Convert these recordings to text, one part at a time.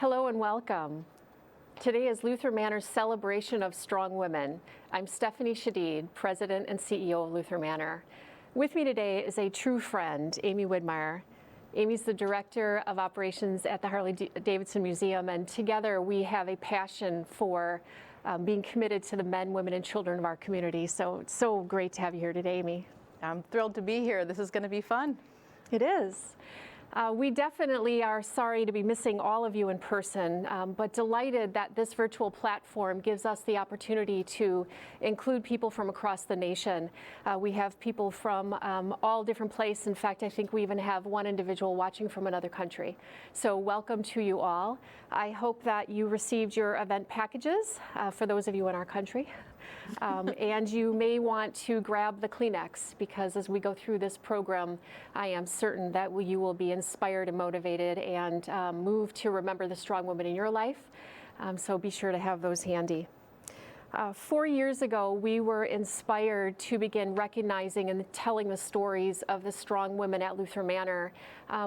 Hello and welcome. Today is Luther Manor's celebration of Strong Women. I'm Stephanie Shadid, President and CEO of Luther Manor. With me today is a true friend, Amy Widmeyer. Amy's the Director of Operations at the Harley-Davidson Museum, and together we have a passion for being committed to the men, women, and children of our community. So it's so great to have you here today, Amy. I'm thrilled to be here. This is going to be fun. It is. We definitely are sorry to be missing all of you in person, but delighted that this virtual platform gives us the opportunity to include people from across the nation. We have people from all different places. In fact, I think we even have one individual watching from another country. So welcome to you all. I hope that you received your event packages for those of you in our country. And you may want to grab the Kleenex, because as we go through this program, I am certain that you will be inspired and motivated and moved to remember the strong women in your life. So be sure to have those handy. 4 years ago, we were inspired to begin recognizing and telling the stories of the strong women at Luther Manor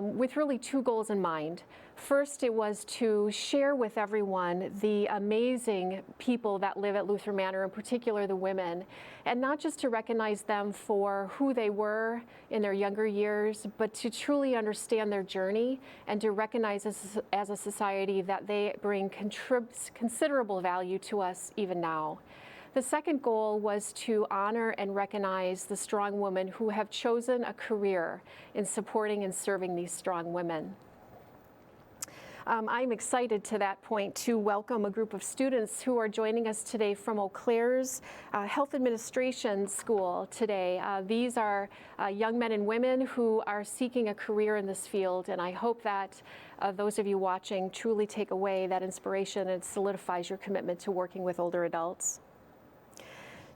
with really two goals in mind. First, it was to share with everyone the amazing people that live at Luther Manor, in particular the women, and not just to recognize them for who they were in their younger years, but to truly understand their journey and to recognize as a society that they bring considerable value to us even now. The second goal was to honor and recognize the strong women who have chosen a career in supporting and serving these strong women. I'm excited to that point to welcome a group of students who are joining us today from Eau Claire's Health Administration School today. These are young men and women who are seeking a career in this field, and I hope that those of you watching truly take away that inspiration and solidifies your commitment to working with older adults.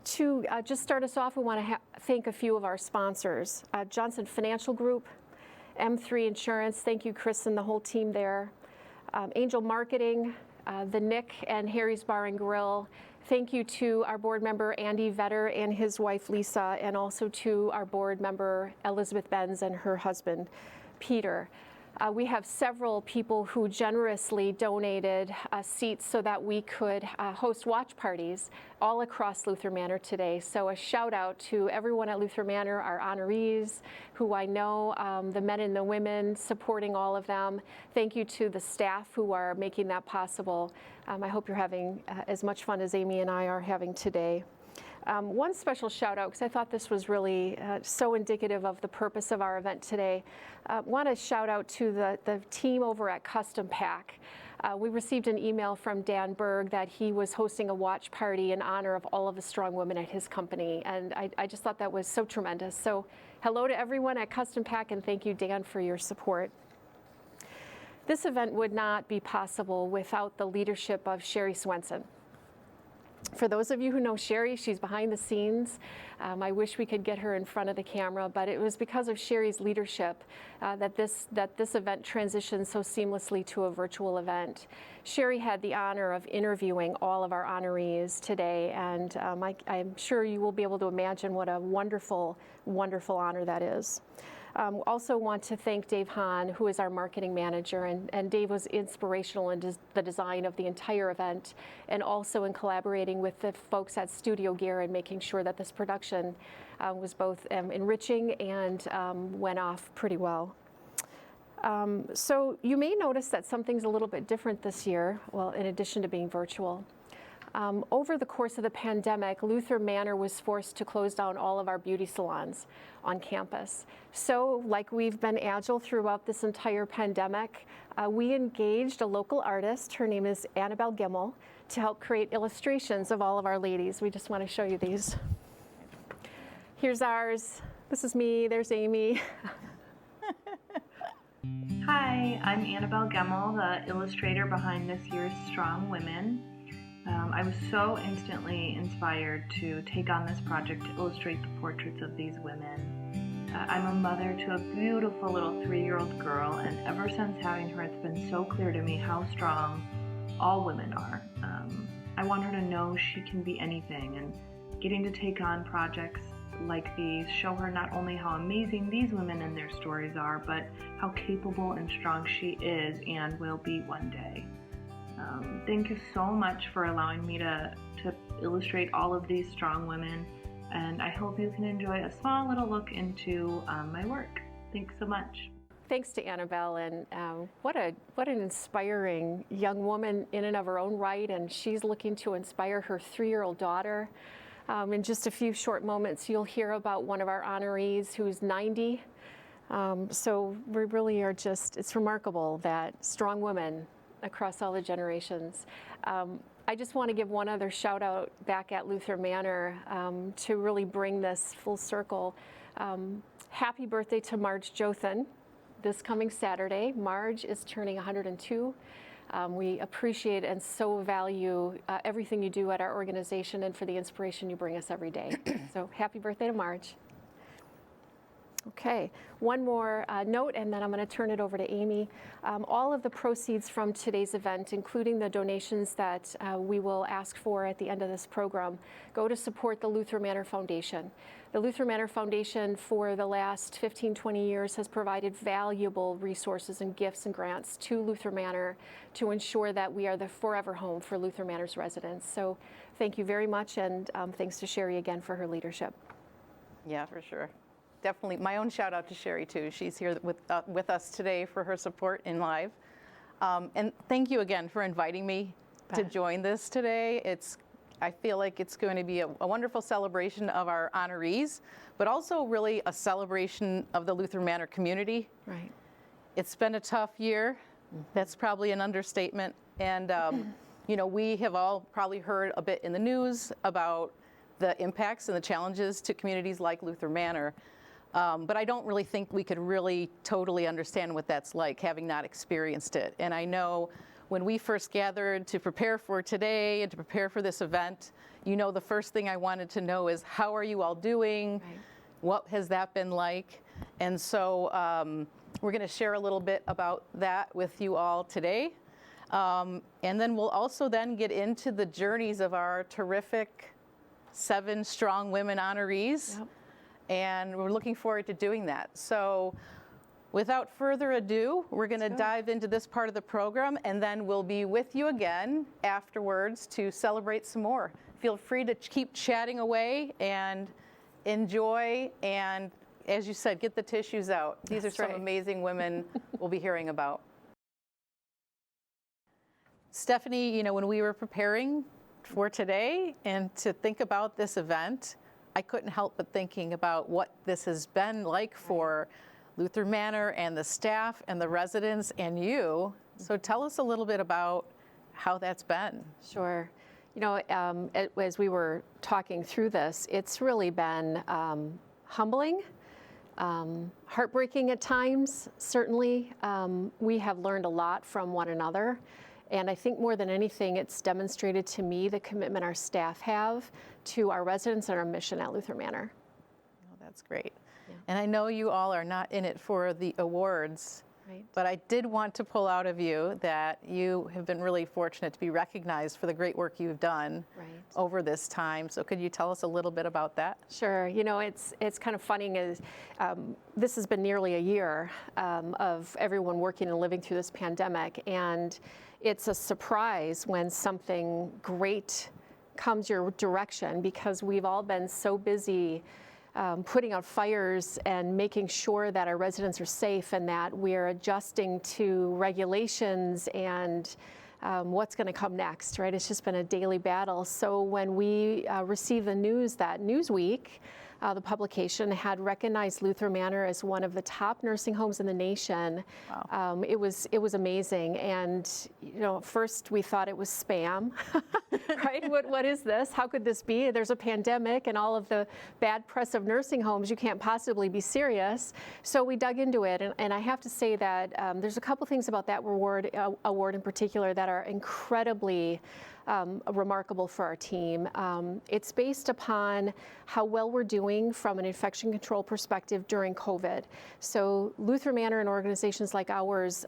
To just start us off, we want to thank a few of our sponsors. Johnson Financial Group, M3 Insurance, thank you Chris and the whole team there. Angel Marketing, the Nick and Harry's Bar and Grill. Thank you to our board member Andy Vetter and his wife Lisa, and also to our board member Elizabeth Benz and her husband Peter. We have several people who generously donated seats so that we could host watch parties all across Luther Manor today. So a shout out to everyone at Luther Manor, our honorees, who I know, the men and the women supporting all of them. Thank you to the staff who are making that possible. I hope you're having as much fun as Amy and I are having today. One special shout out, because I thought this was really so indicative of the purpose of our event today. Want to shout out to the team over at Custom Pack. We received an email from Dan Berg that he was hosting a watch party in honor of all of the strong women at his company, and I just thought that was so tremendous. So hello to everyone at Custom Pack, and thank you, Dan, for your support. This event would not be possible without the leadership of Sherry Swenson. For those of you who know Sherry, she's behind the scenes. I wish we could get her in front of the camera, but it was because of Sherry's leadership that this event transitioned so seamlessly to a virtual event. Sherry had the honor of interviewing all of our honorees today, and I'm sure you will be able to imagine what a wonderful, wonderful honor that is. Also want to thank Dave Hahn, who is our marketing manager, and Dave was inspirational in the design of the entire event, and also in collaborating with the folks at Studio Gear and making sure that this production was both enriching and went off pretty well. So you may notice that something's a little bit different this year, well, in addition to being virtual. Over the course of the pandemic, Luther Manor was forced to close down all of our beauty salons on campus. So, like we've been agile throughout this entire pandemic, we engaged a local artist, her name is Annabelle Gimmel, to help create illustrations of all of our ladies. We just want to show you these. Here's ours. This is me, there's Amy. Hi, I'm Annabelle Gimmel, the illustrator behind this year's Strong Women. I was so instantly inspired to take on this project to illustrate the portraits of these women. I'm a mother to a beautiful little 3-year-old girl, and ever since having her, it's been so clear to me how strong all women are. I want her to know she can be anything, and getting to take on projects like these show her not only how amazing these women and their stories are, but how capable and strong she is and will be one day. Thank you so much for allowing me to illustrate all of these strong women, and I hope you can enjoy a small little look into my work. Thanks so much. Thanks to Annabelle, and what an inspiring young woman in and of her own right, and she's looking to inspire her 3-year-old daughter. In just a few short moments, you'll hear about one of our honorees who's 90. So we really are it's remarkable that strong women across all the generations. I just want to give one other shout out back at Luther Manor to really bring this full circle. Happy birthday to Marge Jothan this coming Saturday. Marge is turning 102. We appreciate and so value everything you do at our organization and for the inspiration you bring us every day. So happy birthday to Marge. Okay, one more note, and then I'm going to turn it over to Amy. All of the proceeds from today's event, including the donations that we will ask for at the end of this program, go to support the Luther Manor Foundation. The Luther Manor Foundation for the last 15, 20 years has provided valuable resources and gifts and grants to Luther Manor to ensure that we are the forever home for Luther Manor's residents. So thank you very much, and thanks to Sherry again for her leadership. Yeah, for sure. Definitely my own shout out to Sherry too. She's here with us today for her support in live. And thank you again for inviting me to join this today. I feel like it's going to be a wonderful celebration of our honorees, but also really a celebration of the Luther Manor community. Right. It's been a tough year. That's probably an understatement. And you know, we have all probably heard a bit in the news about the impacts and the challenges to communities like Luther Manor. But I don't really think we could really totally understand what that's like, having not experienced it. And I know when we first gathered to prepare for today and to prepare for this event, you know, the first thing I wanted to know is, how are you all doing? Right. What has that been like? And so we're going to share a little bit about that with you all today. And then we'll also then get into the journeys of our terrific 7 Strong Women honorees. Yep. And we're looking forward to doing that. So without further ado, we're going to dive into this part of the program, and then we'll be with you again afterwards to celebrate some more. Feel free to keep chatting away and enjoy, and as you said, get the tissues out. These are some amazing women we'll be hearing about. Stephanie, you know, when we were preparing for today and to think about this event, I couldn't help but thinking about what this has been like for Luther Manor and the staff and the residents and you. So tell us a little bit about how that's been. Sure. You know, as we were talking through this, it's really been humbling, heartbreaking at times, certainly. We have learned a lot from one another. And I think more than anything, it's demonstrated to me the commitment our staff have to our residents and our mission at Luther Manor. Oh, that's great. Yeah. And I know you all are not in it for the awards, right, but I did want to pull out of you that you have been really fortunate to be recognized for the great work you've done over this time. So could you tell us a little bit about that? Sure. You know, it's kind of funny is this has been nearly a year of everyone working and living through this pandemic, and it's a surprise when something great comes your direction, because we've all been so busy putting out fires and making sure that our residents are safe and that we're adjusting to regulations and what's going to come next, right? It's just been a daily battle. So when we received the news that Newsweek, the publication, had recognized Luther Manor as one of the top nursing homes in the nation. Wow. It was amazing. And you know, first we thought it was spam, right? What is this? How could this be? There's a pandemic and all of the bad press of nursing homes. You can't possibly be serious. So we dug into it, and I have to say that there's a couple things about that award in particular that are incredibly remarkable for our team. It's based upon how well we're doing from an infection control perspective during COVID. So Luther Manor and organizations like ours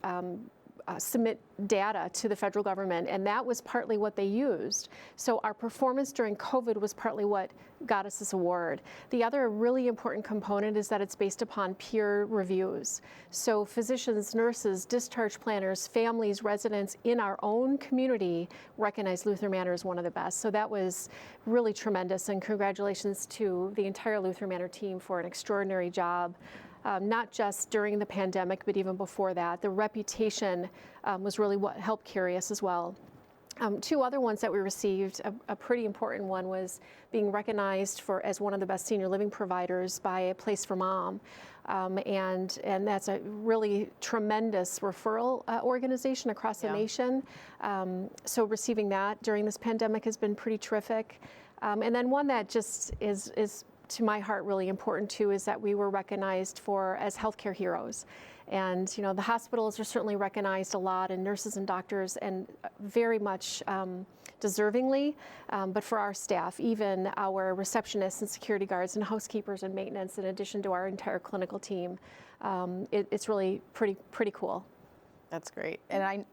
submit data to the federal government, and that was partly what they used. So our performance during COVID was partly what got us this award. The other really important component is that it's based upon peer reviews. So physicians, nurses, discharge planners, families, residents in our own community recognize Luther Manor as one of the best. So that was really tremendous, and congratulations to the entire Luther Manor team for an extraordinary job. Not just during the pandemic, but even before that. The reputation was really what helped carry us as well. Two other ones that we received, a pretty important one was being recognized as one of the best senior living providers by A Place for Mom. And that's a really tremendous referral organization across the nation. So receiving that during this pandemic has been pretty terrific. And then one that just is to my heart really important too is that we were recognized as healthcare heroes. And the hospitals are certainly recognized a lot, and nurses and doctors, and very much deservingly, but for our staff, even our receptionists and security guards and housekeepers and maintenance, in addition to our entire clinical team, it's really pretty cool. That's great. And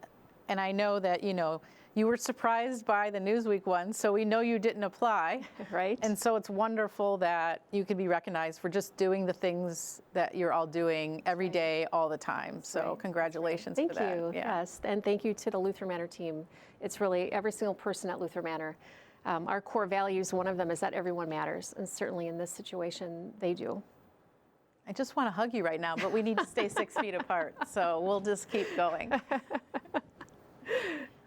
I know that you were surprised by the Newsweek one, so we know you didn't apply. Right. And so it's wonderful that you could be recognized for just doing the things that you're all doing every day, all the time. So congratulations for that. Thank you, yes. And thank you to the Luther Manor team. It's really every single person at Luther Manor. Our core values, one of them is that everyone matters, and certainly in this situation, they do. I just want to hug you right now, but we need to stay 6 feet apart, so we'll just keep going.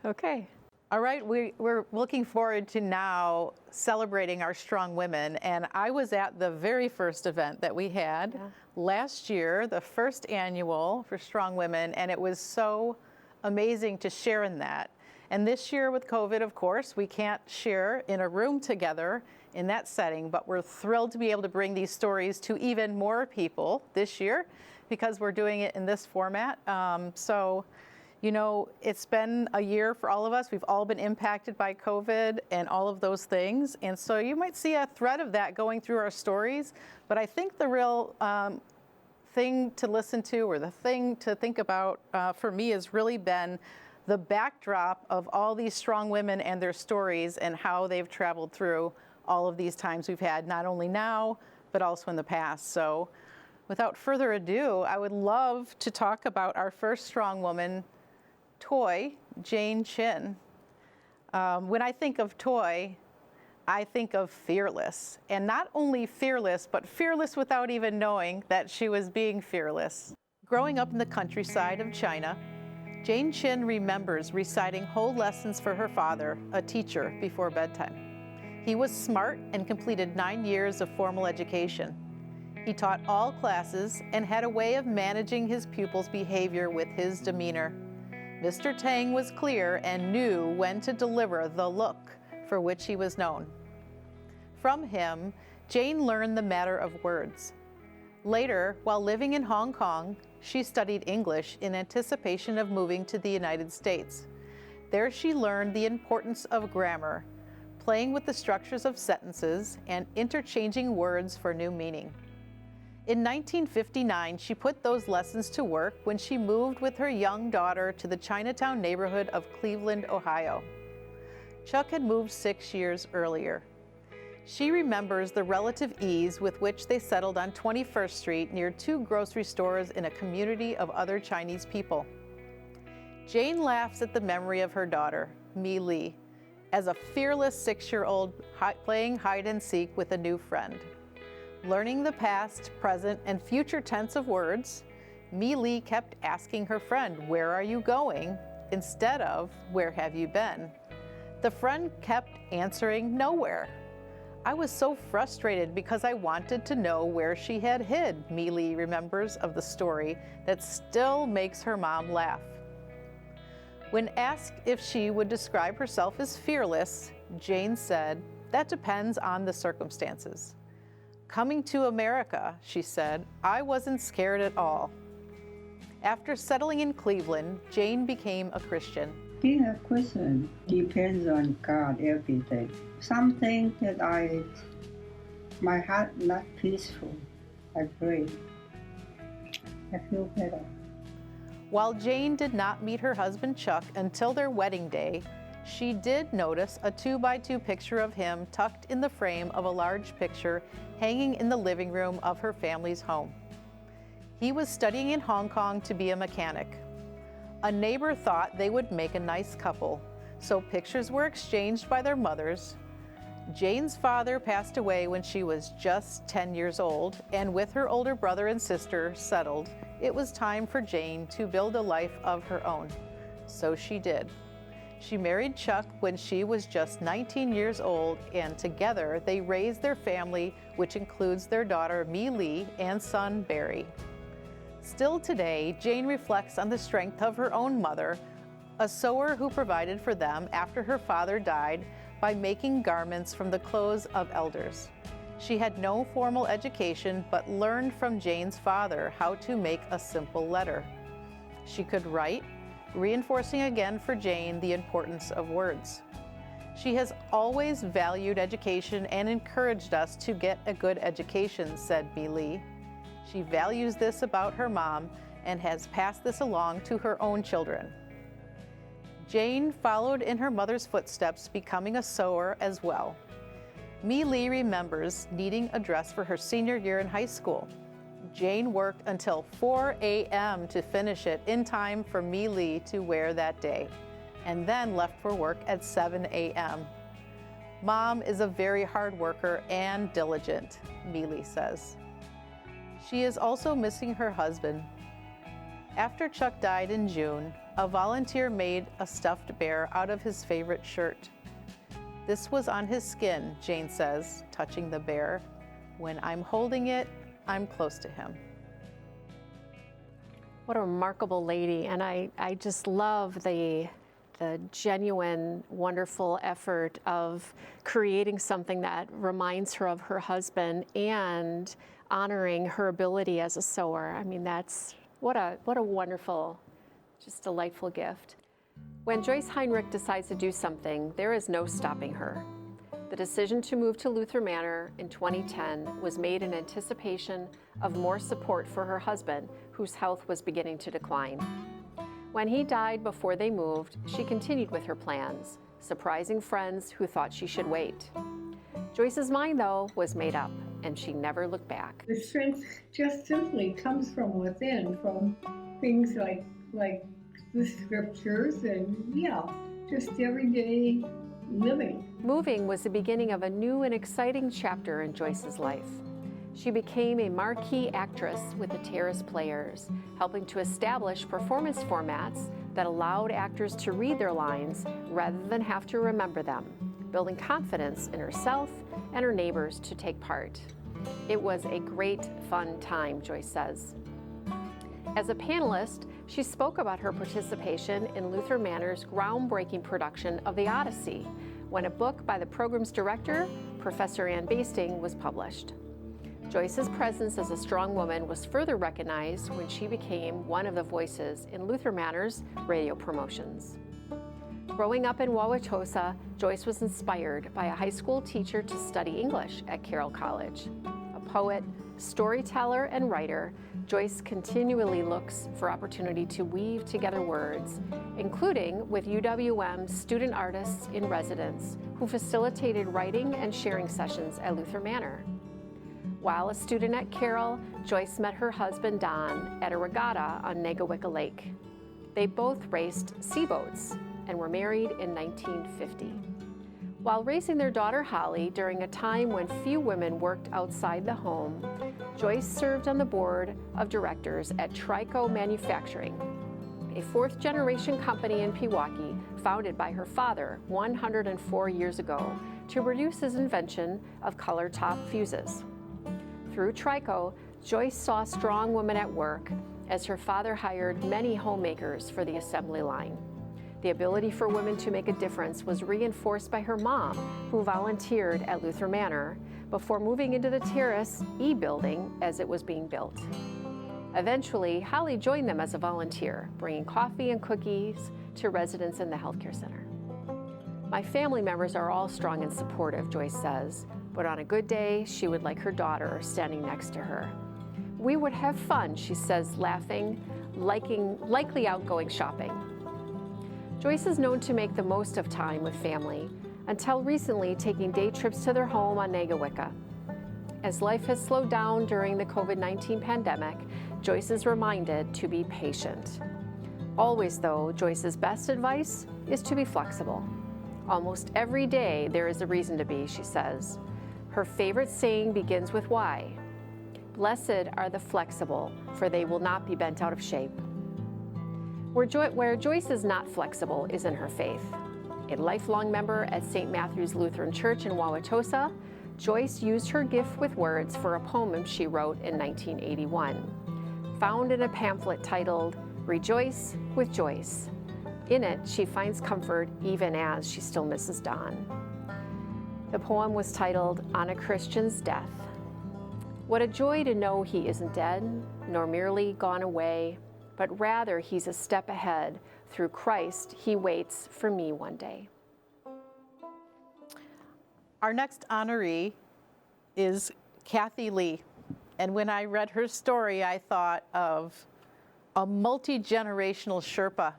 Okay. All right, we're looking forward to now celebrating our Strong Women, and I was at the very first event that we had last year, the first annual for Strong Women, and it was so amazing to share in that. And this year with COVID, of course, we can't share in a room together in that setting, but we're thrilled to be able to bring these stories to even more people this year because we're doing it in this format. It's been a year for all of us. We've all been impacted by COVID and all of those things. And so you might see a thread of that going through our stories. But I think the real thing to listen to, or the thing to think about for me, has really been the backdrop of all these strong women and their stories and how they've traveled through all of these times we've had, not only now, but also in the past. So without further ado, I would love to talk about our first strong woman, Toy, Jane Chin. When I think of Toy, I think of fearless. And not only fearless, but fearless without even knowing that she was being fearless. Growing up in the countryside of China, Jane Chin remembers reciting whole lessons for her father, a teacher, before bedtime. He was smart and completed 9 years of formal education. He taught all classes and had a way of managing his pupils' behavior with his demeanor. Mr. Tang was clear and knew when to deliver the look for which he was known. From him, Jane learned the matter of words. Later, while living in Hong Kong, she studied English in anticipation of moving to the United States. There she learned the importance of grammar, playing with the structures of sentences and interchanging words for new meaning. In 1959, she put those lessons to work when she moved with her young daughter to the Chinatown neighborhood of Cleveland, Ohio. Chuck had moved 6 years earlier. She remembers the relative ease with which they settled on 21st Street near 2 grocery stores in a community of other Chinese people. Jane laughs at the memory of her daughter, Mi Li, as a fearless 6-year-old playing hide and seek with a new friend. Learning the past, present, and future tense of words, Mi Li kept asking her friend, "Where are you going?" instead of, "Where have you been?" The friend kept answering, "Nowhere." I was so frustrated because I wanted to know where she had hid, Mi Li remembers of the story that still makes her mom laugh. When asked if she would describe herself as fearless, Jane said, "That depends on the circumstances." Coming to America, she said, I wasn't scared at all. After settling in Cleveland, Jane became a Christian. Being a Christian depends on God every day. Something that my heart not peaceful. I pray. I feel better. While Jane did not meet her husband Chuck until their wedding day, she did notice a 2x2 picture of him tucked in the frame of a large picture hanging in the living room of her family's home. He was studying in Hong Kong to be a mechanic. A neighbor thought they would make a nice couple, so pictures were exchanged by their mothers. Jane's father passed away when she was just 10 years old, and with her older brother and sister settled, it was time for Jane to build a life of her own. So she did. She married Chuck when she was just 19 years old, and together they raised their family, which includes their daughter Mi Lee and son Barry. Still today, Jane reflects on the strength of her own mother, a sewer who provided for them after her father died by making garments from the clothes of elders. She had no formal education, but learned from Jane's father how to make a simple letter. She could write, reinforcing again for Jane the importance of words. She has always valued education and encouraged us to get a good education, said Mi Lee. She values this about her mom and has passed this along to her own children. Jane followed in her mother's footsteps, becoming a sewer as well. Mi Lee remembers needing a dress for her senior year in high school. Jane worked until 4 a.m. to finish it in time for Mi Lee to wear that day, and then left for work at 7 a.m. Mom is a very hard worker and diligent, Mi Lee says. She is also missing her husband. After Chuck died in June, a volunteer made a stuffed bear out of his favorite shirt. This was on his skin, Jane says, touching the bear. When I'm holding it, I'm close to him. What a remarkable lady, and I just love the genuine, wonderful effort of creating something that reminds her of her husband and honoring her ability as a sewer. I mean, that's what a wonderful, just delightful gift. When Joyce Heinrich decides to do something, there is no stopping her. The decision to move to Luther Manor in 2010 was made in anticipation of more support for her husband, whose health was beginning to decline. When he died before they moved, she continued with her plans, surprising friends who thought she should wait. Joyce's mind, though, was made up, and she never looked back. The strength just simply comes from within, from things like the scriptures and, just everyday living. Moving was the beginning of a new and exciting chapter in Joyce's life. She became a marquee actress with the Terrace Players, helping to establish performance formats that allowed actors to read their lines rather than have to remember them, building confidence in herself and her neighbors to take part. It was a great, fun time, Joyce says. As a panelist, she spoke about her participation in Luther Manor's groundbreaking production of The Odyssey, when a book by the program's director, Professor Ann Basting, was published. Joyce's presence as a strong woman was further recognized when she became one of the voices in Luther Manor's radio promotions. Growing up in Wauwatosa, Joyce was inspired by a high school teacher to study English at Carroll College. A poet, storyteller, and writer, Joyce continually looks for opportunity to weave together words, including with UWM's student artists in residence who facilitated writing and sharing sessions at Luther Manor. While a student at Carroll, Joyce met her husband Don at a regatta on Negawicka Lake. They both raced seaboats and were married in 1950. While raising their daughter Holly during a time when few women worked outside the home, Joyce served on the board of directors at Trico Manufacturing, a fourth-generation company in Pewaukee founded by her father 104 years ago to produce his invention of color-top fuses. Through Trico, Joyce saw strong women at work as her father hired many homemakers for the assembly line. The ability for women to make a difference was reinforced by her mom, who volunteered at Luther Manor before moving into the Terrace E building as it was being built. Eventually, Holly joined them as a volunteer, bringing coffee and cookies to residents in the healthcare center. My family members are all strong and supportive, Joyce says, but on a good day, she would like her daughter standing next to her. We would have fun, she says, laughing, likely out going shopping. Joyce is known to make the most of time with family, until recently taking day trips to their home on Nagawicca. As life has slowed down during the COVID-19 pandemic, Joyce is reminded to be patient. Always, though, Joyce's best advice is to be flexible. Almost every day there is a reason to be, she says. Her favorite saying begins with why. Blessed are the flexible, for they will not be bent out of shape. Where Joyce is not flexible is in her faith. A lifelong member at St. Matthew's Lutheran Church in Wauwatosa, Joyce used her gift with words for a poem she wrote in 1981, found in a pamphlet titled Rejoice with Joyce. In it, she finds comfort even as she still misses Don. The poem was titled On a Christian's Death. What a joy to know he isn't dead, nor merely gone away, but rather he's a step ahead. Through Christ, he waits for me one day. Our next honoree is Kathy Lee. And when I read her story, I thought of a multi-generational Sherpa.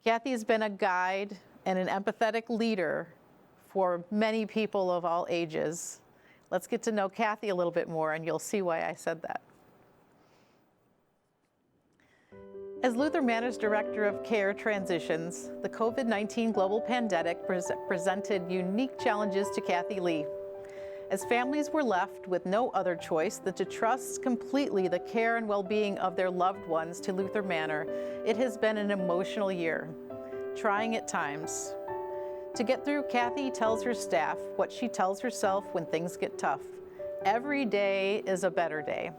Kathy's been a guide and an empathetic leader for many people of all ages. Let's get to know Kathy a little bit more, and you'll see why I said that. As Luther Manor's Director of Care transitions, the COVID-19 global pandemic presented unique challenges to Kathy Lee. As families were left with no other choice than to trust completely the care and well-being of their loved ones to Luther Manor, it has been an emotional year, trying at times. To get through, Kathy tells her staff what she tells herself when things get tough. Every day is a better day.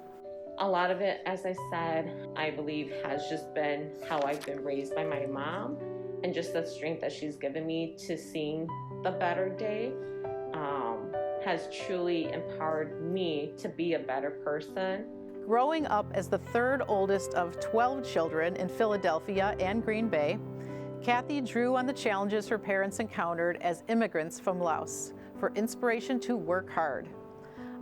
A lot of it, as I said, I believe has just been how I've been raised by my mom, and just the strength that she's given me to seeing the better day has truly empowered me to be a better person. Growing up as the third oldest of 12 children in Philadelphia and Green Bay, Kathy drew on the challenges her parents encountered as immigrants from Laos for inspiration to work hard.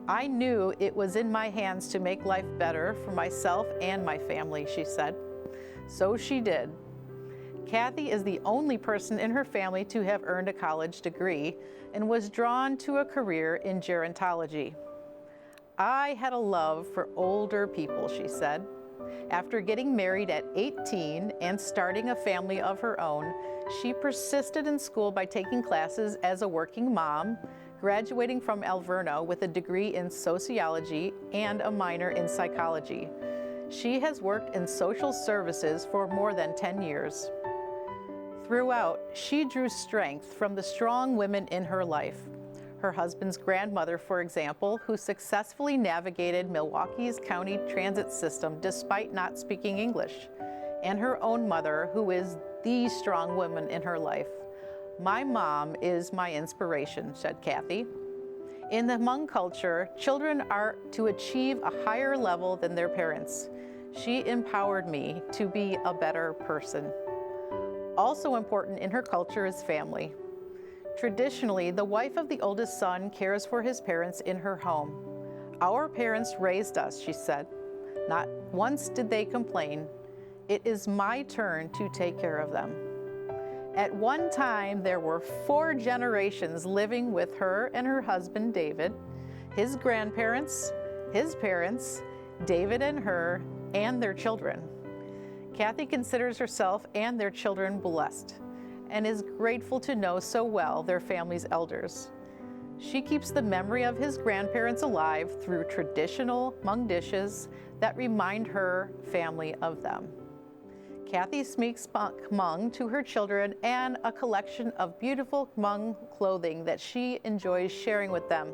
I knew it was in my hands to make life better for myself and my family, she said. So she did. Kathy is the only person in her family to have earned a college degree and was drawn to a career in gerontology. I had a love for older people, she said. After getting married at 18 and starting a family of her own, she persisted in school by taking classes as a working mom, graduating from Alverno with a degree in sociology and a minor in psychology. She has worked in social services for more than 10 years. Throughout, she drew strength from the strong women in her life. Her husband's grandmother, for example, who successfully navigated Milwaukee's county transit system despite not speaking English, and her own mother, who is the strong woman in her life. My mom is my inspiration, said Kathy. In the Hmong culture, children are to achieve a higher level than their parents. She empowered me to be a better person. Also important in her culture is family. Traditionally, the wife of the oldest son cares for his parents in her home. Our parents raised us, she said. Not once did they complain. It is my turn to take care of them. At one time, there were 4 generations living with her and her husband, David, his grandparents, his parents, David and her, and their children. Kathy considers herself and their children blessed and is grateful to know so well their family's elders. She keeps the memory of his grandparents alive through traditional Hmong dishes that remind her family of them. Kathy speaks Hmong to her children and a collection of beautiful Hmong clothing that she enjoys sharing with them.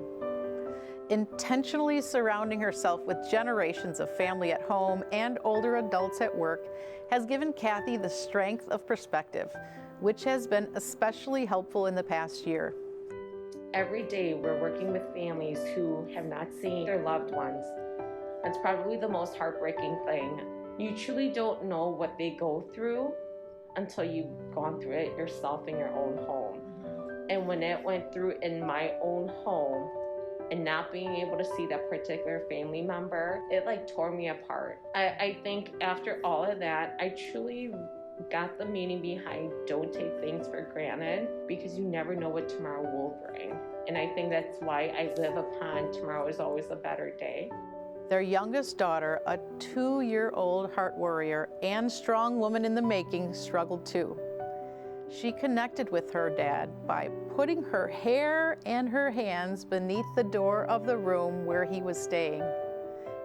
Intentionally surrounding herself with generations of family at home and older adults at work has given Kathy the strength of perspective, which has been especially helpful in the past year. Every day we're working with families who have not seen their loved ones. That's probably the most heartbreaking thing. You truly don't know what they go through until you've gone through it yourself in your own home. And when it went through in my own home, and not being able to see that particular family member, it like tore me apart. I think after all of that, I truly got the meaning behind don't take things for granted, because you never know what tomorrow will bring. And I think that's why I live upon tomorrow is always a better day. Their youngest daughter, a 2-year-old heart warrior and strong woman in the making, struggled too. She connected with her dad by putting her hair and her hands beneath the door of the room where he was staying.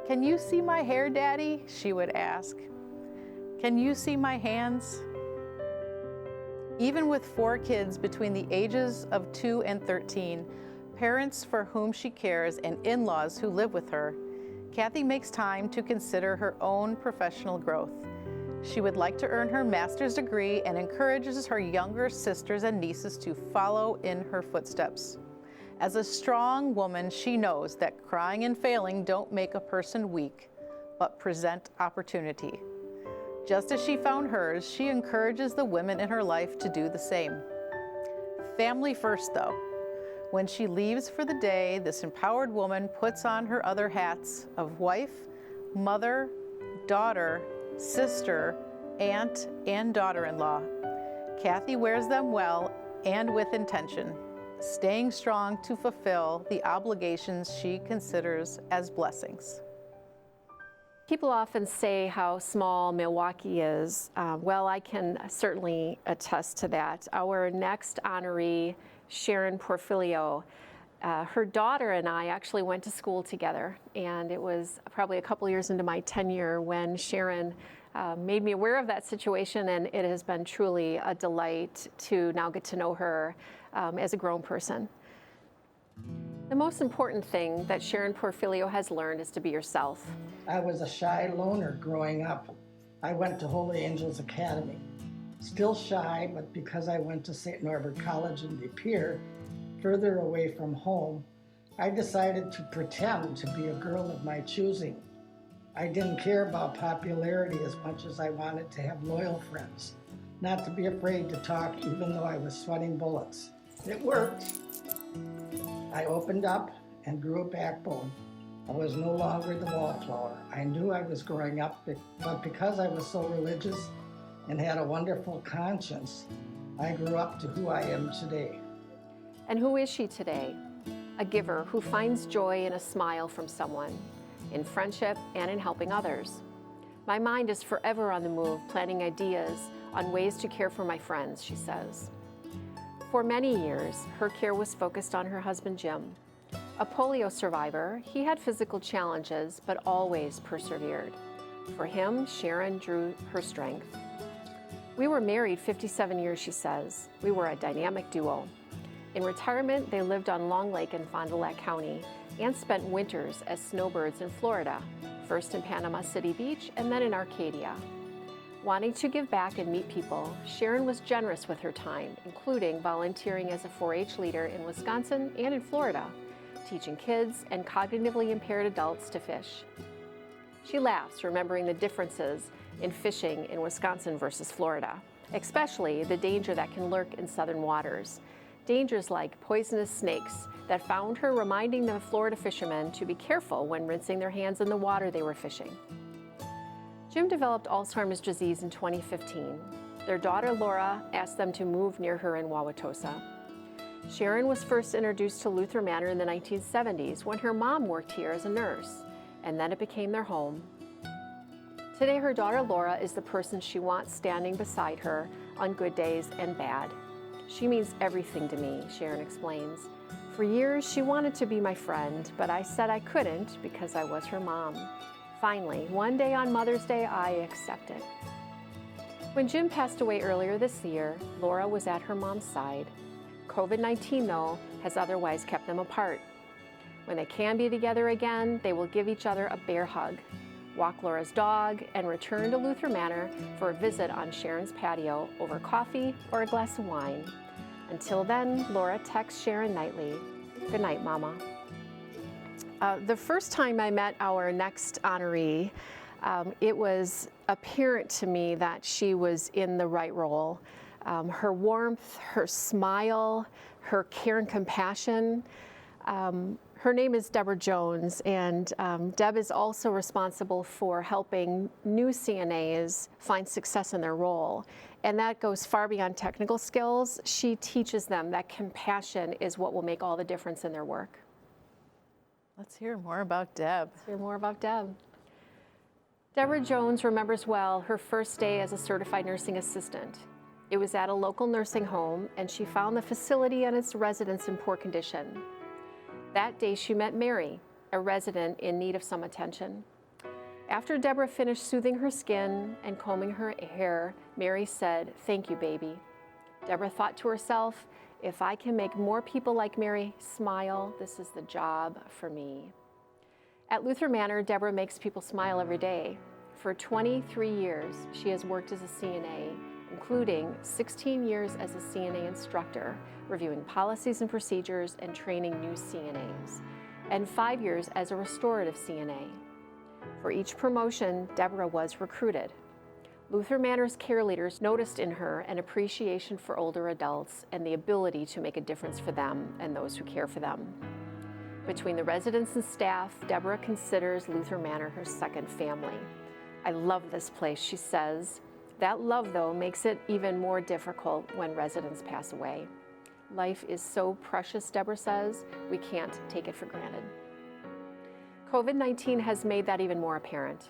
"Can you see my hair, Daddy?" she would ask. "Can you see my hands?" Even with 4 kids between the ages of 2 and 13, parents for whom she cares, and in-laws who live with her, Kathy makes time to consider her own professional growth. She would like to earn her master's degree and encourages her younger sisters and nieces to follow in her footsteps. As a strong woman, she knows that crying and failing don't make a person weak, but present opportunity. Just as she found hers, she encourages the women in her life to do the same. Family first, though. When she leaves for the day, this empowered woman puts on her other hats of wife, mother, daughter, sister, aunt, and daughter-in-law. Kathy wears them well and with intention, staying strong to fulfill the obligations she considers as blessings. People often say how small Milwaukee is. Well, I can certainly attest to that. Our next honoree, Sharon Porfilio, her daughter and I actually went to school together, and it was probably a couple years into my tenure when Sharon made me aware of that situation, and it has been truly a delight to now get to know her as a grown person. The most important thing that Sharon Porfilio has learned is to be yourself. I was a shy loner growing up. I went to Holy Angels Academy. Still shy, but because I went to St. Norbert College in De Pere, further away from home, I decided to pretend to be a girl of my choosing. I didn't care about popularity as much as I wanted to have loyal friends, not to be afraid to talk even though I was sweating bullets. It worked. I opened up and grew a backbone. I was no longer the wallflower. I knew I was growing up, but because I was so religious and had a wonderful conscience, I grew up to who I am today. And who is she today? A giver who finds joy in a smile from someone, in friendship and in helping others. My mind is forever on the move, planning ideas on ways to care for my friends, she says. For many years, her care was focused on her husband, Jim. A polio survivor, he had physical challenges, but always persevered. For him, Sharon drew her strength. We were married 57 years, she says. We were a dynamic duo. In retirement, they lived on Long Lake in Fond du Lac County and spent winters as snowbirds in Florida, first in Panama City Beach and then in Arcadia. Wanting to give back and meet people, Sharon was generous with her time, including volunteering as a 4-H leader in Wisconsin and in Florida, teaching kids and cognitively impaired adults to fish. She laughs, remembering the differences in fishing in Wisconsin versus Florida, especially the danger that can lurk in southern waters. Dangers like poisonous snakes that found her reminding the Florida fishermen to be careful when rinsing their hands in the water they were fishing. Jim developed Alzheimer's disease in 2015. Their daughter Laura asked them to move near her in Wauwatosa. Sharon was first introduced to Luther Manor in the 1970s when her mom worked here as a nurse, and then it became their home. Today, her daughter Laura is the person she wants standing beside her on good days and bad. She means everything to me, Sharon explains. For years, she wanted to be my friend, but I said I couldn't because I was her mom. Finally, one day on Mother's Day, I accepted. When Jim passed away earlier this year, Laura was at her mom's side. COVID-19, though, has otherwise kept them apart. When they can be together again, they will give each other a bear hug, walk Laura's dog, and return to Luther Manor for a visit on Sharon's patio over coffee or a glass of wine. Until then, Laura texts Sharon nightly, "Good night, Mama." The first time I met our next honoree, it was apparent to me that she was in the right role. Her warmth, her smile, her care and compassion, Her name is Deborah Jones, and Deb is also responsible for helping new CNAs find success in their role. And that goes far beyond technical skills. She teaches them that compassion is what will make all the difference in their work. Let's hear more about Deb. Let's hear more about Deb. Deborah Jones remembers well her first day as a certified nursing assistant. It was at a local nursing home, and she found the facility and its residents in poor condition. That day she met Mary, a resident in need of some attention. After Deborah finished soothing her skin and combing her hair, Mary said, "Thank you, baby." Deborah thought to herself, if I can make more people like Mary smile, this is the job for me. At Luther Manor, Deborah makes people smile every day. For 23 years, she has worked as a CNA, including 16 years as a CNA instructor, reviewing policies and procedures and training new CNAs, and 5 years as a restorative CNA. For each promotion, Deborah was recruited. Luther Manor's care leaders noticed in her an appreciation for older adults and the ability to make a difference for them and those who care for them. Between the residents and staff, Deborah considers Luther Manor her second family. I love this place, she says. That love, though, makes it even more difficult when residents pass away. Life is so precious, Deborah says, we can't take it for granted. COVID-19 has made that even more apparent.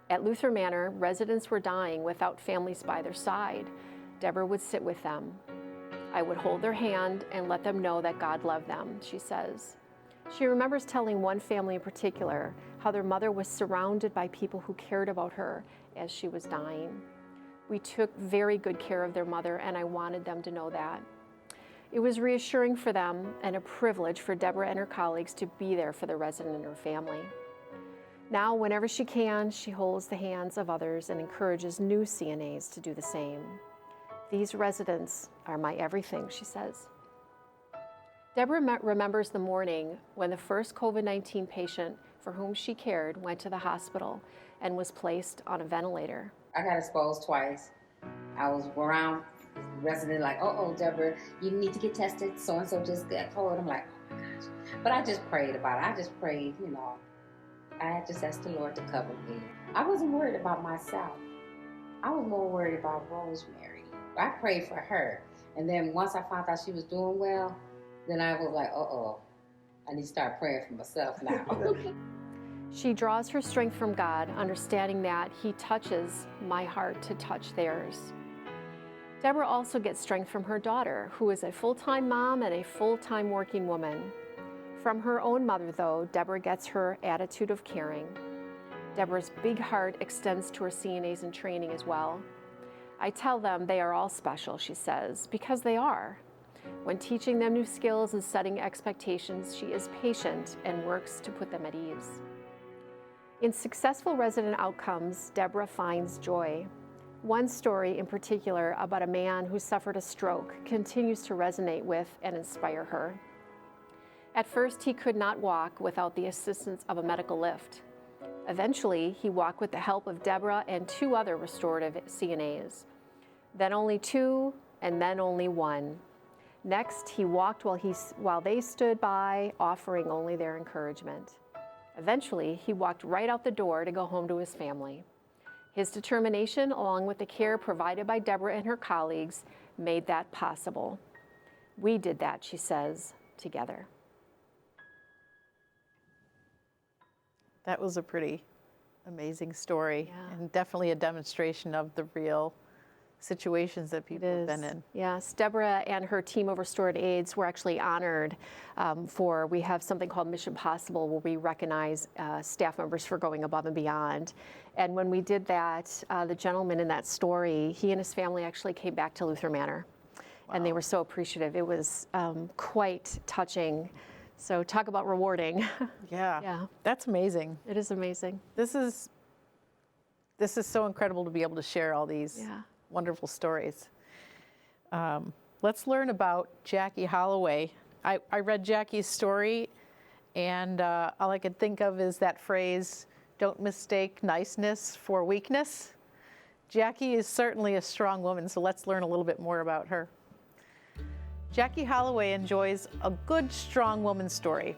At Luther Manor, residents were dying without families by their side. Deborah would sit with them. I would hold their hand and let them know that God loved them, she says. She remembers telling one family in particular how their mother was surrounded by people who cared about her as she was dying. We took very good care of their mother, and I wanted them to know that. It was reassuring for them and a privilege for Deborah and her colleagues to be there for the resident and her family. Now, whenever she can, she holds the hands of others and encourages new CNAs to do the same. These residents are my everything, she says. Deborah remembers the morning when the first COVID-19 patient for whom she cared went to the hospital and was placed on a ventilator. I got exposed twice. I was around resident like, oh, Deborah, you need to get tested. So-and-so just got COVID. I'm like, oh my gosh. But I just prayed about it. I just prayed, I just asked the Lord to cover me. I wasn't worried about myself. I was more worried about Rosemary. I prayed for her. And then once I found out she was doing well, then I was like, I need to start praying for myself now. She draws her strength from God, understanding that He touches my heart to touch theirs. Deborah also gets strength from her daughter, who is a full-time mom and a full-time working woman. From her own mother, though, Deborah gets her attitude of caring. Deborah's big heart extends to her CNAs in training as well. I tell them they are all special, she says, because they are. When teaching them new skills and setting expectations, she is patient and works to put them at ease. In successful resident outcomes, Deborah finds joy. One story in particular about a man who suffered a stroke continues to resonate with and inspire her. At first, he could not walk without the assistance of a medical lift. Eventually, he walked with the help of Deborah and 2 other restorative CNAs. Then only 2, and then only 1. Next, he walked while they stood by, offering only their encouragement. Eventually, he walked right out the door to go home to his family. His determination, along with the care provided by Deborah and her colleagues, made that possible. We did that, she says, together. That was a pretty amazing story, and definitely a demonstration of the real situations that people have been in. Yes, Deborah and her team of restored aides were actually honored we have something called Mission Possible, where we recognize staff members for going above and beyond. And when we did that, the gentleman in that story, he and his family actually came back to Luther Manor. Wow. And they were so appreciative. It was quite touching. So talk about rewarding. Yeah, that's amazing. It is amazing. This is so incredible to be able to share all these wonderful stories. Let's learn about Jackie Holloway. I read Jackie's story, and all I could think of is that phrase, don't mistake niceness for weakness. Jackie is certainly a strong woman, so let's learn a little bit more about her. Jackie Holloway enjoys a good, strong woman story.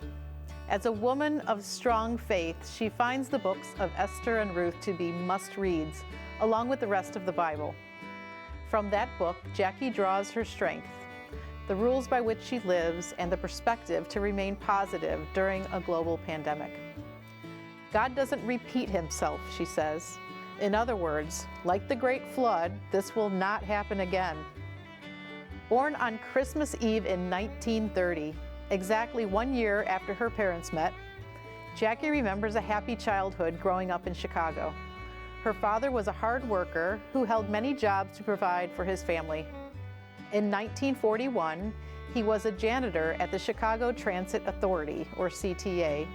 As a woman of strong faith, she finds the books of Esther and Ruth to be must-reads, along with the rest of the Bible. From that book, Jackie draws her strength, the rules by which she lives, and the perspective to remain positive during a global pandemic. God doesn't repeat himself, she says. In other words, like the Great Flood, this will not happen again. Born on Christmas Eve in 1930, exactly 1 year after her parents met, Jackie remembers a happy childhood growing up in Chicago. Her father was a hard worker who held many jobs to provide for his family. In 1941, he was a janitor at the Chicago Transit Authority, or CTA,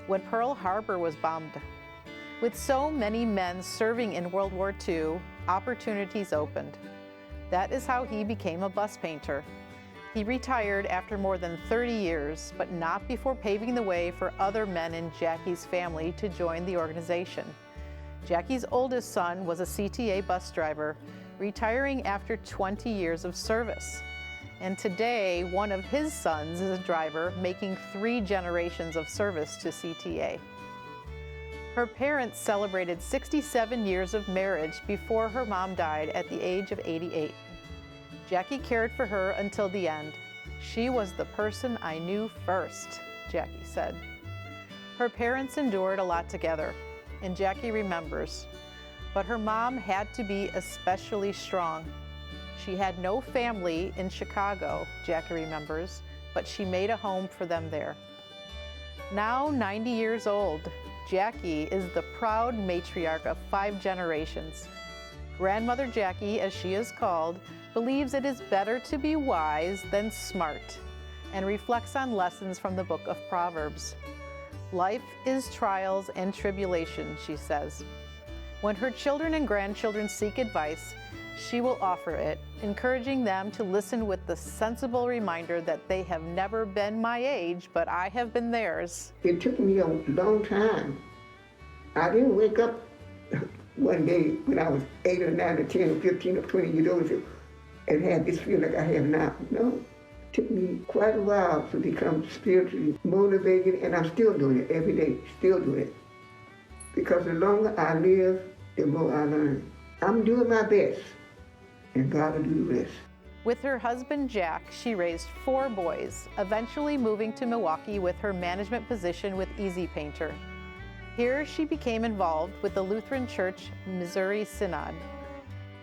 when Pearl Harbor was bombed. With so many men serving in World War II, opportunities opened. That is how he became a bus painter. He retired after more than 30 years, but not before paving the way for other men in Jackie's family to join the organization. Jackie's oldest son was a CTA bus driver, retiring after 20 years of service. And today, one of his sons is a driver, making 3 generations of service to CTA. Her parents celebrated 67 years of marriage before her mom died at the age of 88. Jackie cared for her until the end. She was the person I knew first, Jackie said. Her parents endured a lot together, and Jackie remembers. But her mom had to be especially strong. She had no family in Chicago, Jackie remembers, but she made a home for them there. Now 90 years old, Jackie is the proud matriarch of 5 generations. Grandmother Jackie, as she is called, believes it is better to be wise than smart, and reflects on lessons from the book of Proverbs. Life is trials and tribulations, she says. When her children and grandchildren seek advice, she will offer it, encouraging them to listen with the sensible reminder that they have never been my age, but I have been theirs. It took me a long time. I didn't wake up one day when I was 8 or 9 or 10 or 15 or 20 years old and had this feeling like I have now. No, it took me quite a while to become spiritually motivated, and I'm still doing it every day, still doing it. Because the longer I live, the more I learn. I'm doing my best, and God will do the rest. With her husband Jack, she raised 4 boys, eventually moving to Milwaukee with her management position with Easy Painter. Here she became involved with the Lutheran Church Missouri Synod.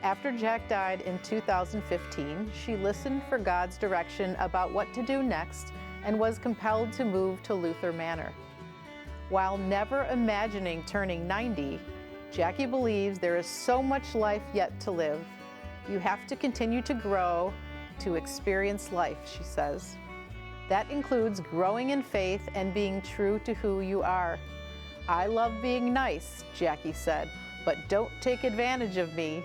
After Jack died in 2015, she listened for God's direction about what to do next and was compelled to move to Luther Manor. While never imagining turning 90, Jackie believes there is so much life yet to live. You have to continue to grow to experience life, she says. That includes growing in faith and being true to who you are. I love being nice, Jackie said, but don't take advantage of me,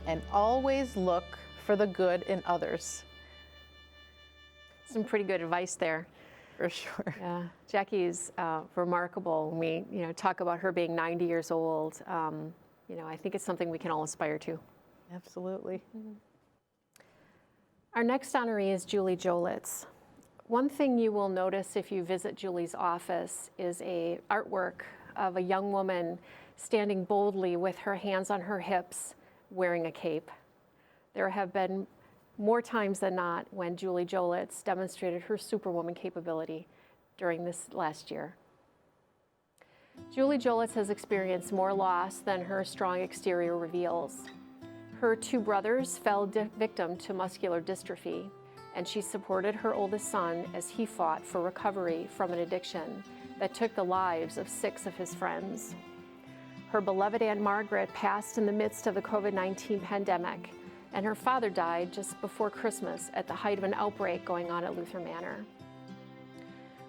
and always look for the good in others. Some pretty good advice there. For sure. Yeah, Jackie is remarkable. When we talk about her being 90 years old, I think it's something we can all aspire to. Absolutely. Mm-hmm. Our next honoree is Julie Jolitz. One thing you will notice if you visit Julie's office is a artwork of a young woman standing boldly with her hands on her hips, wearing a cape. There have been more times than not when Julie Jolitz demonstrated her superwoman capability during this last year. Julie Jolitz has experienced more loss than her strong exterior reveals. Her 2 brothers fell victim to muscular dystrophy, and she supported her oldest son as he fought for recovery from an addiction that took the lives of 6 of his friends. Her beloved Aunt Margaret passed in the midst of the COVID-19 pandemic, and her father died just before Christmas at the height of an outbreak going on at Luther Manor.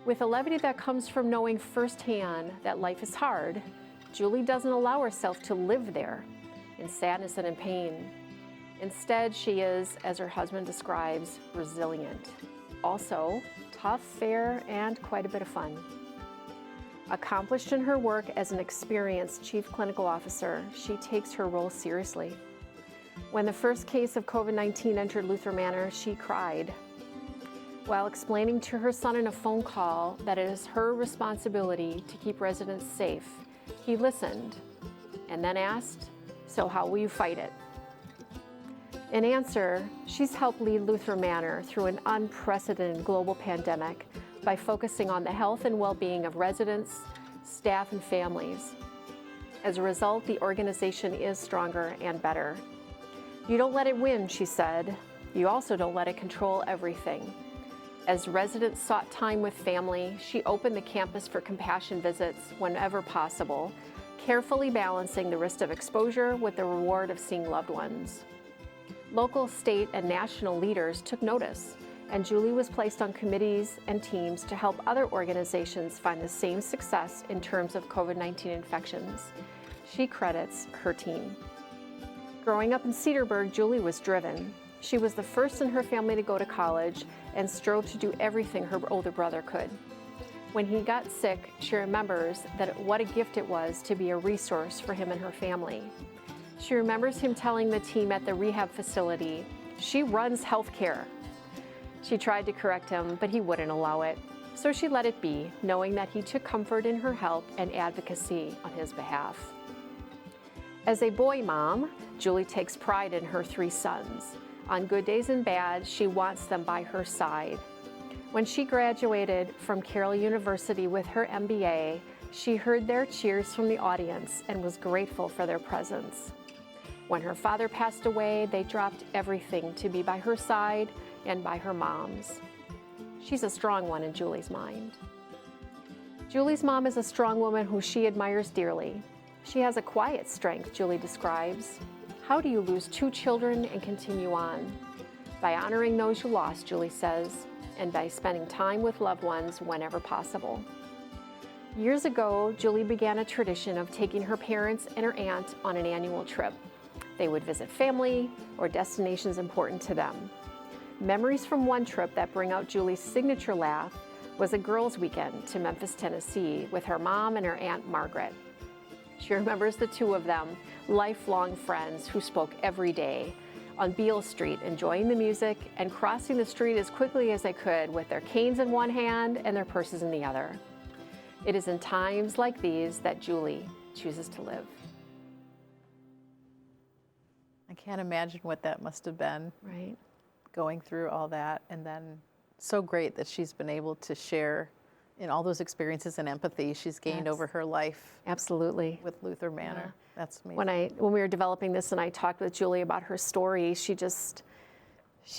With the levity that comes from knowing firsthand that life is hard, Julie doesn't allow herself to live there in sadness and in pain. Instead, she is, as her husband describes, resilient. Also, tough, fair, and quite a bit of fun. Accomplished in her work as an experienced chief clinical officer, she takes her role seriously. When the first case of COVID-19 entered Luther Manor, she cried. While explaining to her son in a phone call that it is her responsibility to keep residents safe, he listened and then asked, "So how will you fight it?" In answer, she's helped lead Luther Manor through an unprecedented global pandemic by focusing on the health and well-being of residents, staff, and families. As a result, the organization is stronger and better. "You don't let it win," she said. "You also don't let it control everything." As residents sought time with family, she opened the campus for compassion visits whenever possible, carefully balancing the risk of exposure with the reward of seeing loved ones. Local, state, and national leaders took notice, and Julie was placed on committees and teams to help other organizations find the same success in terms of COVID-19 infections. She credits her team. Growing up in Cedarburg, Julie was driven. She was the first in her family to go to college and strove to do everything her older brother could. When he got sick, she remembers what a gift it was to be a resource for him and her family. She remembers him telling the team at the rehab facility, "She runs healthcare." She tried to correct him, but he wouldn't allow it. So she let it be, knowing that he took comfort in her help and advocacy on his behalf. As a boy mom, Julie takes pride in her 3 sons. On good days and bad, she wants them by her side. When she graduated from Carroll University with her MBA, she heard their cheers from the audience and was grateful for their presence. When her father passed away, they dropped everything to be by her side and by her mom's. She's a strong one in Julie's mind. Julie's mom is a strong woman who she admires dearly. She has a quiet strength, Julie describes. "How do you lose 2 children and continue on?" By honoring those you lost, Julie says, and by spending time with loved ones whenever possible. Years ago, Julie began a tradition of taking her parents and her aunt on an annual trip. They would visit family or destinations important to them. Memories from one trip that bring out Julie's signature laugh was a girls' weekend to Memphis, Tennessee, with her mom and her Aunt Margaret. She remembers the 2 of them, lifelong friends who spoke every day, on Beale Street, enjoying the music and crossing the street as quickly as they could with their canes in one hand and their purses in the other. It is in times like these that Julie chooses to live. I can't imagine what that must have been. Right. Going through all that, and then so great that she's been able to share in all those experiences and empathy she's gained over her life. Absolutely. With Luther Manor. Yeah. That's amazing. When we were developing this and I talked with Julie about her story, she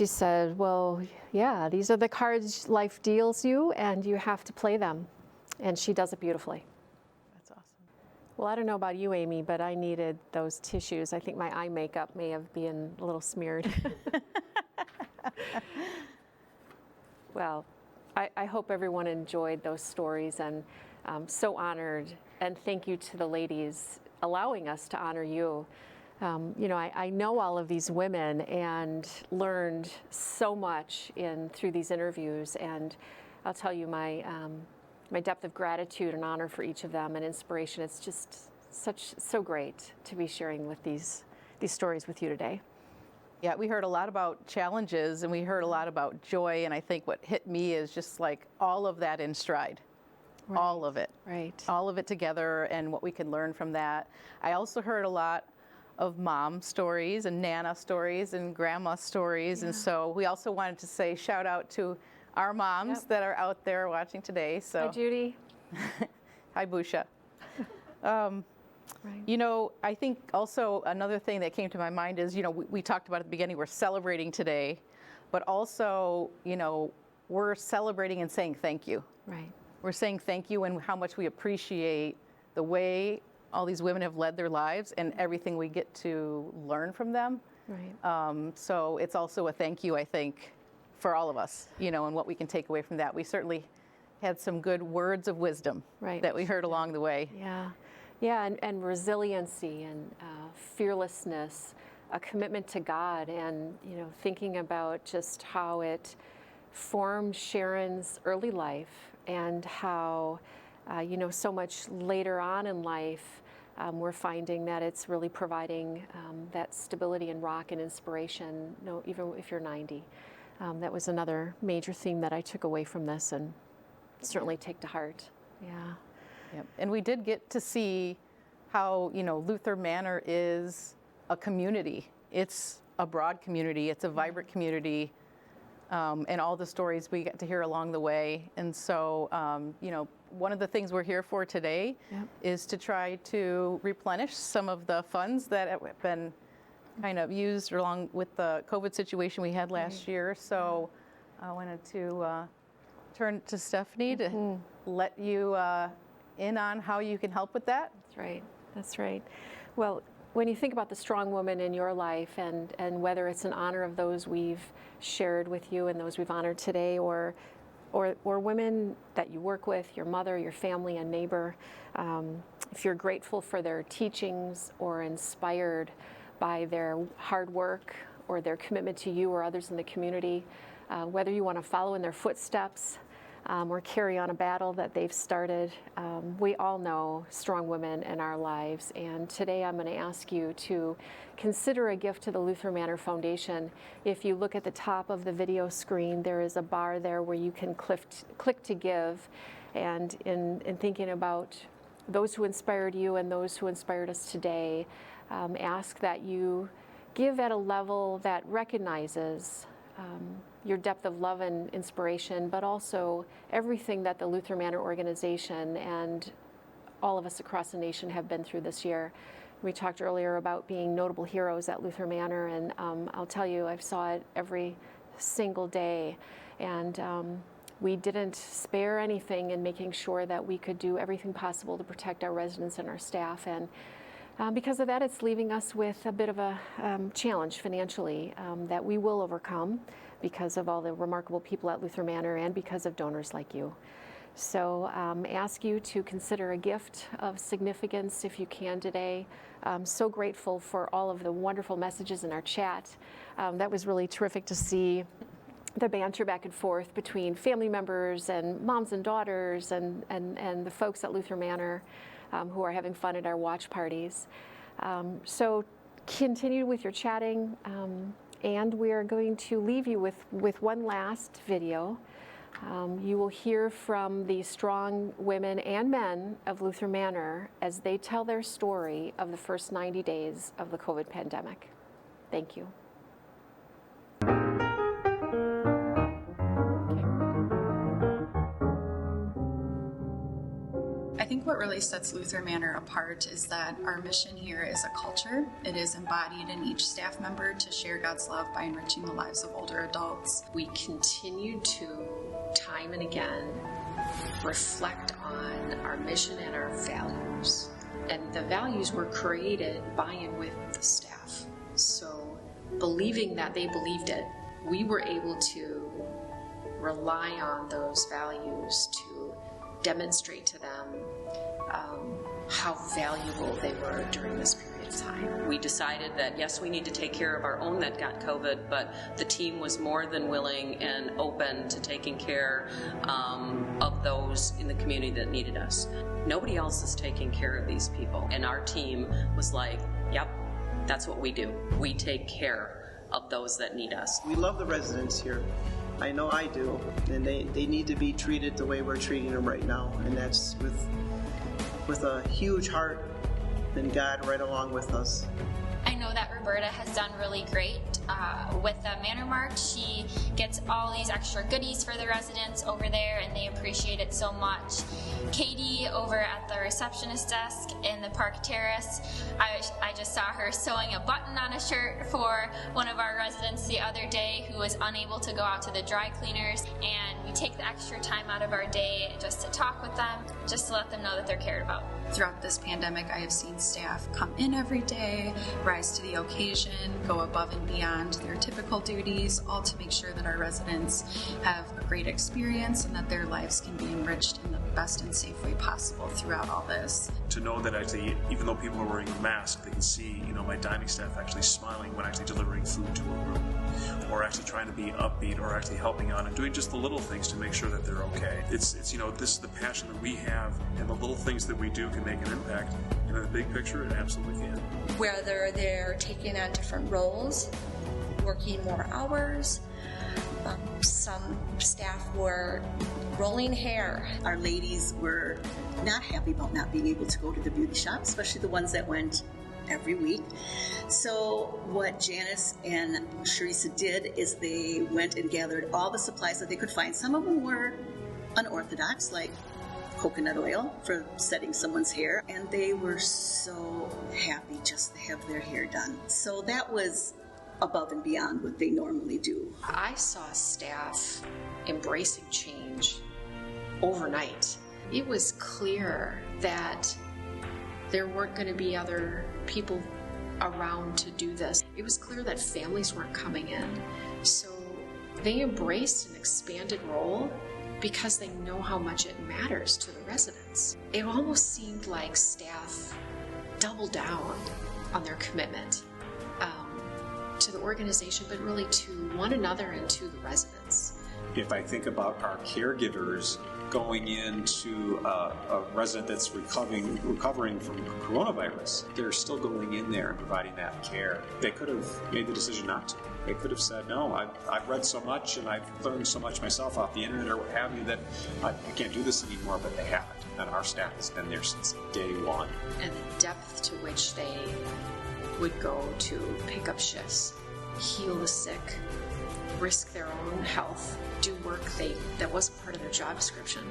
said, "Well, yeah, these are the cards life deals you and you have to play them." And she does it beautifully. That's awesome. Well, I don't know about you, Amy, but I needed those tissues. I think my eye makeup may have been a little smeared. Well, I hope everyone enjoyed those stories, and so honored, and thank you to the ladies allowing us to honor you. I know all of these women and learned so much through these interviews, and I'll tell you my depth of gratitude and honor for each of them and inspiration. It's just so great to be sharing with these stories with you today. Yeah, we heard a lot about challenges and we heard a lot about joy, and I think what hit me is just like all of that in stride. Right. All of it. Right. All of it together and what we can learn from that. I also heard a lot of mom stories and Nana stories and grandma stories, and so we also wanted to say shout out to our moms that are out there watching today. So. Hi, Judy. Hi, Busha. Right. I think also another thing that came to my mind is, we talked about at the beginning, we're celebrating today, but also, we're celebrating and saying thank you. Right. We're saying thank you and how much we appreciate the way all these women have led their lives and everything we get to learn from them. Right. So it's also a thank you, I think, for all of us, and what we can take away from that. We certainly had some good words of wisdom that we heard along the way. Yeah. Yeah, and resiliency and fearlessness, a commitment to God, and thinking about just how it formed Sharon's early life, and how so much later on in life we're finding that it's really providing that stability and rock and inspiration, even if you're 90. That was another major theme that I took away from this and certainly take to heart. Yeah. Yep. And we did get to see how, Luther Manor is a community. It's a broad community. It's a vibrant community. And all the stories we get to hear along the way. And so, one of the things we're here for today is to try to replenish some of the funds that have been kind of used along with the COVID situation we had last year. So I wanted to turn to Stephanie to let you in on how you can help with that. That's right. That's right. Well, when you think about the strong woman in your life and whether it's in honor of those we've shared with you and those we've honored today, or women that you work with, your mother, your family, and neighbor, if you're grateful for their teachings or inspired by their hard work or their commitment to you or others in the community, whether you want to follow in their footsteps or carry on a battle that they've started, we all know strong women in our lives. And today I'm going to ask you to consider a gift to the Luther Manor Foundation. If you look at the top of the video screen, there is a bar there where you can click to give. And in thinking about those who inspired you and those who inspired us today, ask that you give at a level that recognizes your depth of love and inspiration, but also everything that the Luther Manor organization and all of us across the nation have been through this year. We talked earlier about being notable heroes at Luther Manor, and I'll tell you, I saw it every single day. And we didn't spare anything in making sure that we could do everything possible to protect our residents and our staff. And because of that, it's leaving us with a bit of a challenge financially that we will overcome because of all the remarkable people at Luther Manor and because of donors like you. So ask you to consider a gift of significance if you can today. I'm so grateful for all of the wonderful messages in our chat. That was really terrific to see the banter back and forth between family members and moms and daughters and the folks at Luther Manor who are having fun at our watch parties. So continue with your chatting, and we are going to leave you with one last video. You will hear from the strong women and men of Luther Manor as they tell their story of the first 90 days of the COVID pandemic. Thank you. I think what really sets Luther Manor apart is that our mission here is a culture. It is embodied in each staff member to share God's love by enriching the lives of older adults. We continue to, time and again, reflect on our mission and our values. And the values were created by and with the staff. So believing that they believed it, we were able to rely on those values to demonstrate to them how valuable they were during this period of time. We decided that yes, we need to take care of our own that got COVID, but the team was more than willing and open to taking care of those in the community that needed us. Nobody else is taking care of these people, and our team was like, yep, that's what we do. We take care of those that need us. We love the residents here. I know I do, and they need to be treated the way we're treating them right now, and that's with a huge heart and God right along with us. I know that Roberta has done really great with the Manor March. She gets all these extra goodies for the residents over there, and they appreciate it so much. Katie over at the receptionist desk in the Park Terrace, I just saw her sewing a button on a shirt for one of our residents the other day who was unable to go out to the dry cleaners, and we take the extra time out of our day just to talk with them, just to let them know that they're cared about. Throughout this pandemic, I have seen staff come in every day, rise to the occasion, go above and beyond their typical duties, all to make sure that our residents have a great experience and that their lives can be enriched in the best and safe way possible throughout all this. To know that actually, even though people are wearing a mask, they can see, my dining staff actually smiling when actually delivering food to a room, or actually trying to be upbeat, or actually helping out and doing just the little things to make sure that they're okay. It's this is the passion that we have, and the little things that we do can make an impact. And in the big picture, it absolutely can. Whether they're taking on different roles, working more hours, Some staff were rolling hair. Our ladies were not happy about not being able to go to the beauty shop, especially the ones that went every week. So what Janice and Sharisa did is they went and gathered all the supplies that they could find. Some of them were unorthodox, like coconut oil for setting someone's hair, and they were so happy just to have their hair done. So that was above and beyond what they normally do. I saw staff embracing change overnight. It was clear that there weren't going to be other people around to do this. It was clear that families weren't coming in. So they embraced an expanded role because they know how much it matters to the residents. It almost seemed like staff doubled down on their commitment to the organization, but really to one another and to the residents. If I think about our caregivers going into a resident that's recovering from coronavirus, they're still going in there and providing that care. They could have made the decision not to. They could have said, no, I've read so much and I've learned so much myself off the internet or what have you that I can't do this anymore, but they haven't. And our staff has been there since day one. And the depth to which they would go to pick up shifts, heal the sick, risk their own health, do work that wasn't part of their job description,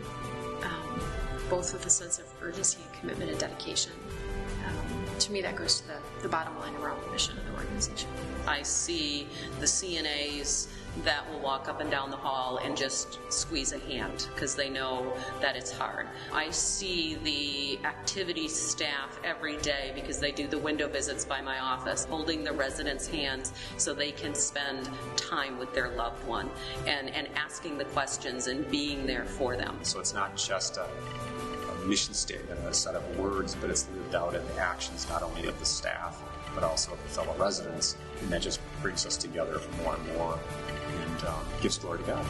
both with a sense of urgency and commitment and dedication. To me, that goes to the bottom line around the mission of the organization. I see the CNAs that will walk up and down the hall and just squeeze a hand because they know that it's hard. I see the activities staff every day because they do the window visits by my office, holding the residents' hands so they can spend time with their loved one and asking the questions and being there for them. So it's not just a mission statement, a set of words, but it's lived out in the actions not only of the staff, but also of the fellow residents, and that just brings us together more and more and gives glory to God.